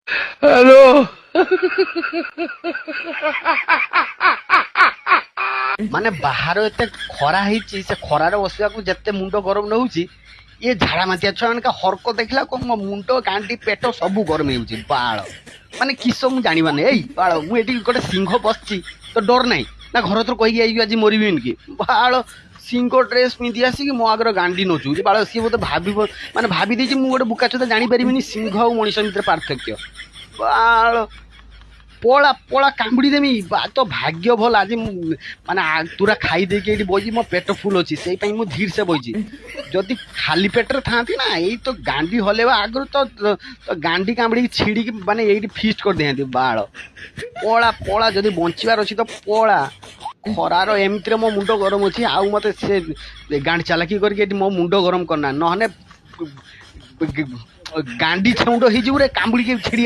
Hello. ମାନେ ବାହାର ଏତେ ଖରା ହେଇଛି, ସେ ଖରାରେ ବସିବାକୁ ଯେତେ ମୁଣ୍ଡ ଗରମ ନଉଛି, ଇଏ ଝାଡ଼ା ମାତିଆ ଛୁଆ ମାନଙ୍କ ହରକ ଦେଖିଲା ମୋ ମୁଣ୍ଡ ଗାଣ୍ଡି ପେଟ ସବୁ ଗରମ ହେଉଛି। ବାଳ ମାନେ କିସ ମୁଁ ଜାଣିବାନି। ଏଇ ବାଳ ମୁଁ ଏଠି ଗୋଟେ ସିଂହ ବସିଛି ତ ଡର ନାହିଁ ନା? ଘର ତୋର କହିକି ଆଇକି ଆଜି ମରିବିନି କି? ବାଳ ସିଂହ ଡ୍ରେସ ପିନ୍ଧି ଆସିକି ମୋ ଆଗରେ ଗାଣ୍ଡି ନଚୁଛି। ବାଳ ସିଏ ବୋଧେ ଭାବିବ, ମାନେ ଭାବି ଦେଇଛି ମୁଁ ଗୋଟେ ବୁକା ଚୋଦା ଜାଣିପାରିବିନି ସିଂହ ଆଉ ମଣିଷ ଭିତରେ ପାର୍ଥକ୍ୟ। ବାଳ ପଳା ପଳା କାମୁଡ଼ି ଦେମି। ତ ଭାଗ୍ୟ ଭଲ ଆଜି ମୁଁ ମାନେ ତୁରା ଖାଇ ଦେଇକି ଏଇଠି ବଇଛି, ମୋ ପେଟ ଫୁଲ ଅଛି, ସେଇ ପାଇଁ ମୁଁ ଧୀର ସେ ବଇଛି। ଯଦି ଖାଲି ପେଟରେ ଥାନ୍ତି ନା, ଏଇ ତ ଗାଣ୍ଡି ହଲେଇବା ଆଗରୁ ତ ଗାଣ୍ଡି କାମୁଡ଼ିକି ଛିଡ଼ିକି ମାନେ ଏଇଠି ଫିଷ୍ଟ କରିଦିଅନ୍ତି। ବାଳ ପଳା ପଳା, ଯଦି ବଞ୍ଚିବାର ଅଛି ତ ପଳା। ଖରାର ଏମିତିରେ ମୋ ମୁଣ୍ଡ ଗରମ ଅଛି, ଆଉ ମତେ ସେ ଗାଣ୍ଡି ଚାଲାକି କରିକି ଏଠି ମୋ ମୁଣ୍ଡ ଗରମ କରନା, ନହେଲେ ଗାଣ୍ଡି ଛେଉଣ୍ଡ ହେଇଯିବୁ ରେ, କାମୁଡ଼ିକି ଛିଡ଼ି